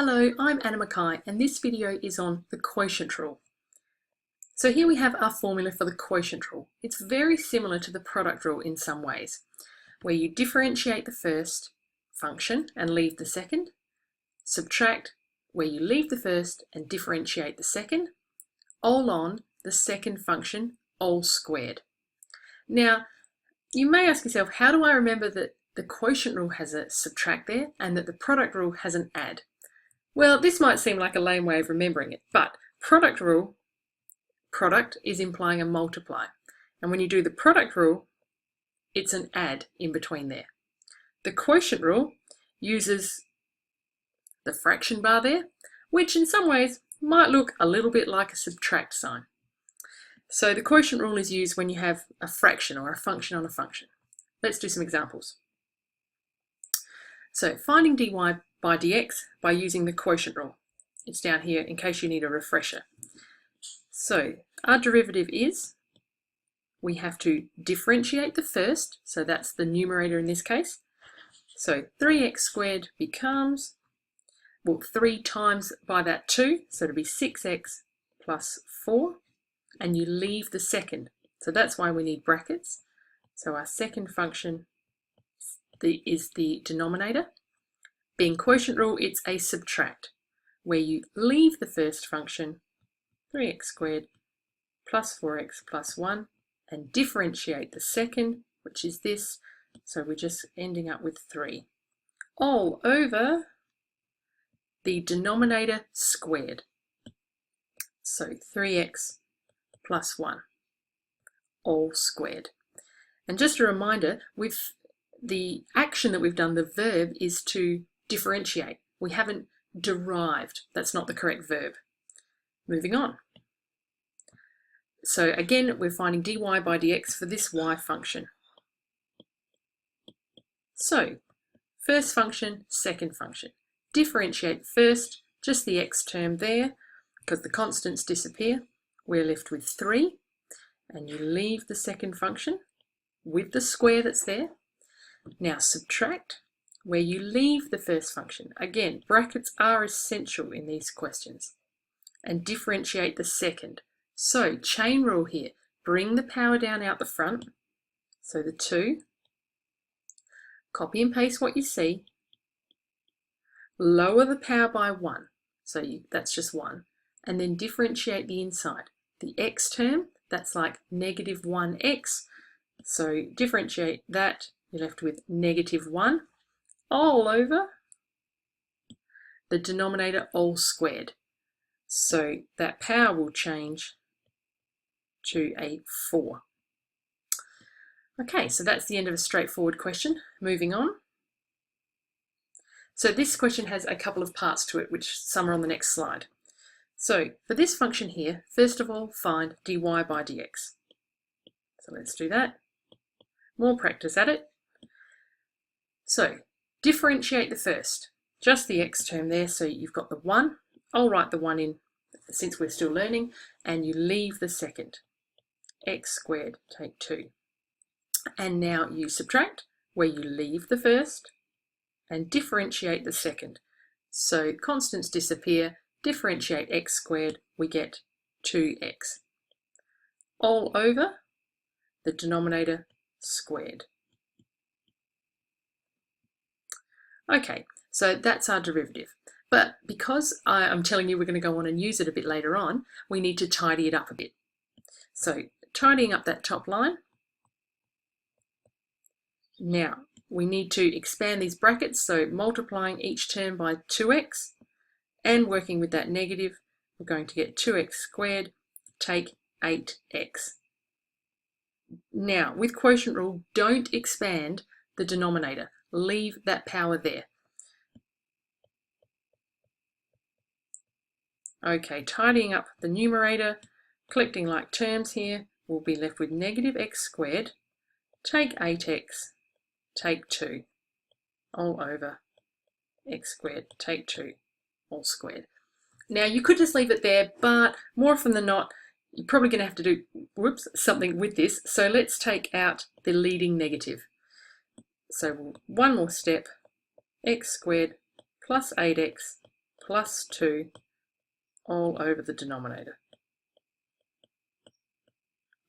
Hello, I'm Anna Mackay and this video is on the quotient rule. So here we have our formula for the quotient rule. It's very similar to the product rule in some ways, where you differentiate the first function and leave the second, subtract where you leave the first and differentiate the second, all on the second function, all squared. Now, you may ask yourself, how do I remember that the quotient rule has a subtract there and that the product rule has an add? Well, this might seem like a lame way of remembering it, but product rule, product is implying a multiply. And when you do the product rule, it's an add in between there. The quotient rule uses the fraction bar there, which in some ways might look a little bit like a subtract sign. So the quotient rule is used when you have a fraction or a function on a function. Let's do some examples. So finding dy by dx by using the quotient rule. It's down here in case you need a refresher. So our derivative is, we have to differentiate the first, so that's the numerator in this case. So 3x squared becomes, well, 3 times by that 2, so it'll be 6x plus 4, and you leave the second. So that's why we need brackets. So our second function is the denominator. Being quotient rule, it's a subtract, where you leave the first function, 3x squared plus 4x plus 1, and differentiate the second, which is this, so we're just ending up with 3, all over the denominator squared. So 3x plus 1, all squared. And just a reminder, with the action that we've done, the verb is to differentiate. We haven't derived. That's not the correct verb. Moving on. So again, we're finding dy by dx for this y function. So first function, second function. Differentiate first, just the x term there, because the constants disappear. We're left with 3, and you leave the second function with the square that's there. Now subtract where you leave the first function. Again, brackets are essential in these questions. And differentiate the second. So chain rule here, bring the power down out the front. So the 2, copy and paste what you see, lower the power by 1, so that's just 1, and then differentiate the inside. The x term, that's like negative 1x, so differentiate that, you're left with negative 1, all over the denominator all squared. So that power will change to a 4. Okay, so that's the end of a straightforward question. Moving on. So this question has a couple of parts to it, which some are on the next slide. So for this function here, first of all, find dy by dx. So let's do that. More practice at it. So differentiate the first, just the x term there, so you've got the 1. I'll write the 1 in since we're still learning, and you leave the second. X squared, take 2. And now you subtract where you leave the first and differentiate the second. So constants disappear, differentiate x squared, we get 2x. All over the denominator squared. Okay, so that's our derivative. But because I'm telling you we're going to go on and use it a bit later on, we need to tidy it up a bit. So tidying up that top line. Now we need to expand these brackets, so multiplying each term by 2x and working with that negative, we're going to get 2x squared, take 8x. Now with quotient rule, don't expand the denominator. Leave that power there. Okay, tidying up the numerator, collecting like terms here, we'll be left with negative x squared, take 8x, take 2, all over x squared, take 2, all squared. Now you could just leave it there, but more often than not, you're probably going to have to do something with this. So let's take out the leading negative. So one more step, x squared plus 8x plus 2 all over the denominator.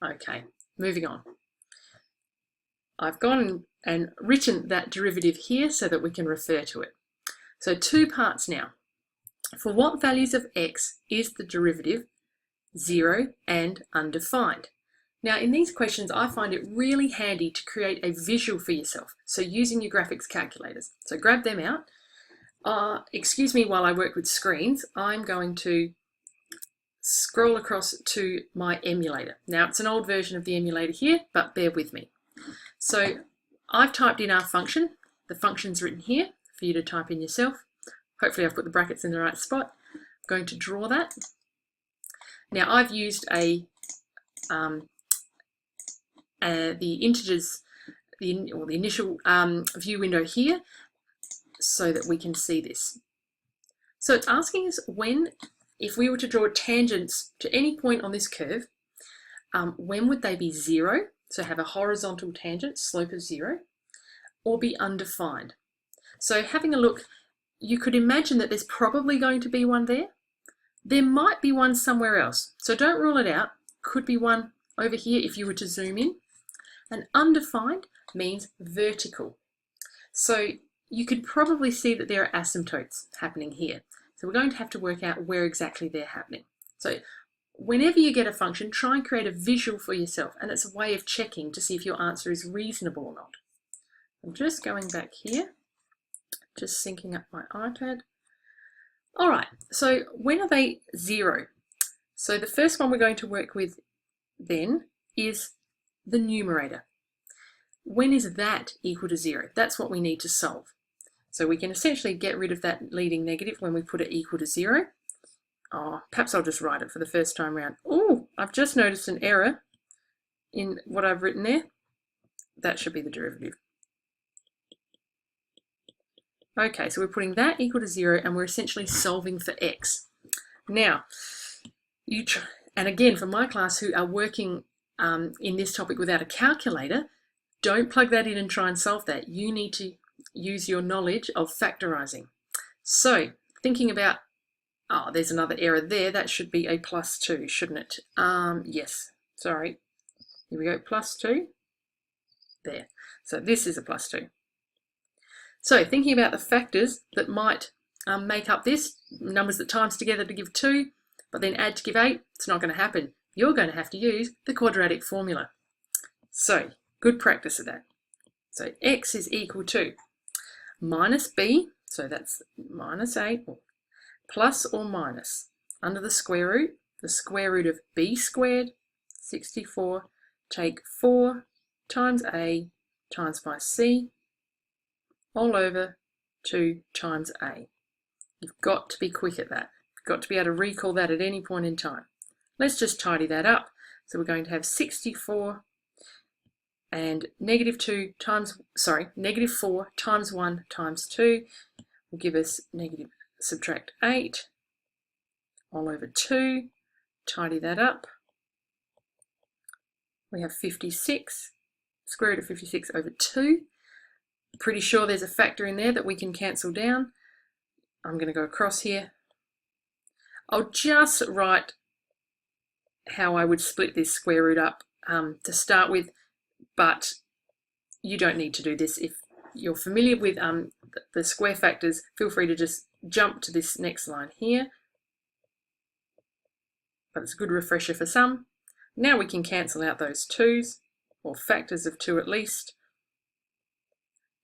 Okay, moving on. I've gone and written that derivative here so that we can refer to it. So 2 parts now. For what values of x is the derivative 0 and undefined? Now in these questions I find it really handy to create a visual for yourself. So using your graphics calculators. So grab them out. Excuse me while I work with screens. I'm going to scroll across to my emulator. Now it's an old version of the emulator here, but bear with me. So I've typed in our function. The function's written here for you to type in yourself. Hopefully I've put the brackets in the right spot. I'm going to draw that. Now I've used the integers, the initial view window here so that we can see this. So it's asking us if we were to draw tangents to any point on this curve, when would they be 0? So have a horizontal tangent, slope of 0, or be undefined. So having a look, you could imagine that there's probably going to be one there. There might be one somewhere else. So don't rule it out. Could be one over here if you were to zoom in. And undefined means vertical. So you could probably see that there are asymptotes happening here. So we're going to have to work out where exactly they're happening. So whenever you get a function, try and create a visual for yourself, and it's a way of checking to see if your answer is reasonable or not. I'm just going back here, just syncing up my iPad. All right, so when are they 0? So the first one we're going to work with then is the numerator. When is that equal to 0? That's what we need to solve. So we can essentially get rid of that leading negative when we put it equal to 0. Oh, perhaps I'll just write it for the first time round. Oh, I've just noticed an error in what I've written there. That should be the derivative. Okay, so we're putting that equal to 0 and we're essentially solving for x. Now, and again, for my class who are working in this topic without a calculator, don't plug that in and try and solve that. You need to use your knowledge of factorizing. So, thinking about, oh, there's another error there. That should be a plus 2, shouldn't it? Yes, sorry. Here we go, plus 2. There. So this is a plus 2. So thinking about the factors that might make up this, numbers that times together to give 2, but then add to give 8, it's not going to happen. You're going to have to use the quadratic formula. So, good practice of that. So x is equal to minus b, so that's minus 8, plus or minus, under the square root of b squared, 64, take 4 times a times by c, all over 2 times a. You've got to be quick at that. You've got to be able to recall that at any point in time. Let's just tidy that up. So we're going to have 64 and negative 4 times 1 times 2 will give us subtract 8 all over 2. Tidy that up. We have 56, square root of 56 over 2. Pretty sure there's a factor in there that we can cancel down. I'm going to go across here. I'll just write how I would split this square root up to start with, but you don't need to do this. If you're familiar with the square factors, feel free to just jump to this next line here. But it's a good refresher for some. Now we can cancel out those 2's, or factors of 2 at least,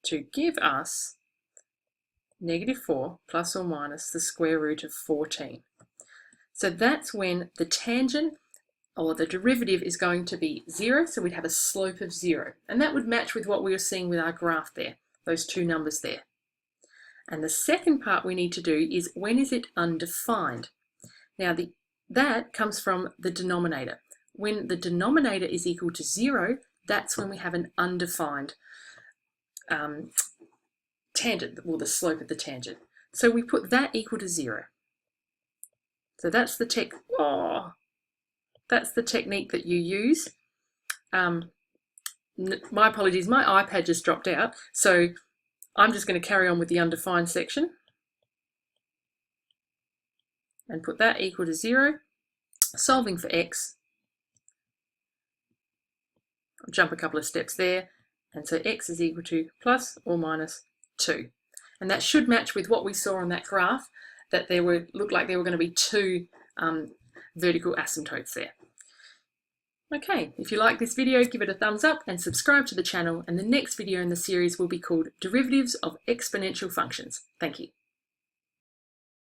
to give us negative 4 plus or minus the square root of 14. So that's when the tangent or the derivative is going to be 0, so we'd have a slope of 0. And that would match with what we were seeing with our graph there, those two numbers there. And the second part we need to do is when is it undefined? Now that comes from the denominator. When the denominator is equal to 0, that's when we have an undefined tangent, or the slope of the tangent. So we put that equal to 0. So that's the technique that you use. My apologies, my iPad just dropped out, so I'm just going to carry on with the undefined section. and put that equal to 0. Solving for x, I'll jump a couple of steps there, and so x is equal to plus or minus 2. And that should match with what we saw on that graph, that there looked like there were going to be 2 vertical asymptotes there. Okay, if you like this video, give it a thumbs up and subscribe to the channel, and the next video in the series will be called Derivatives of Exponential Functions. Thank you.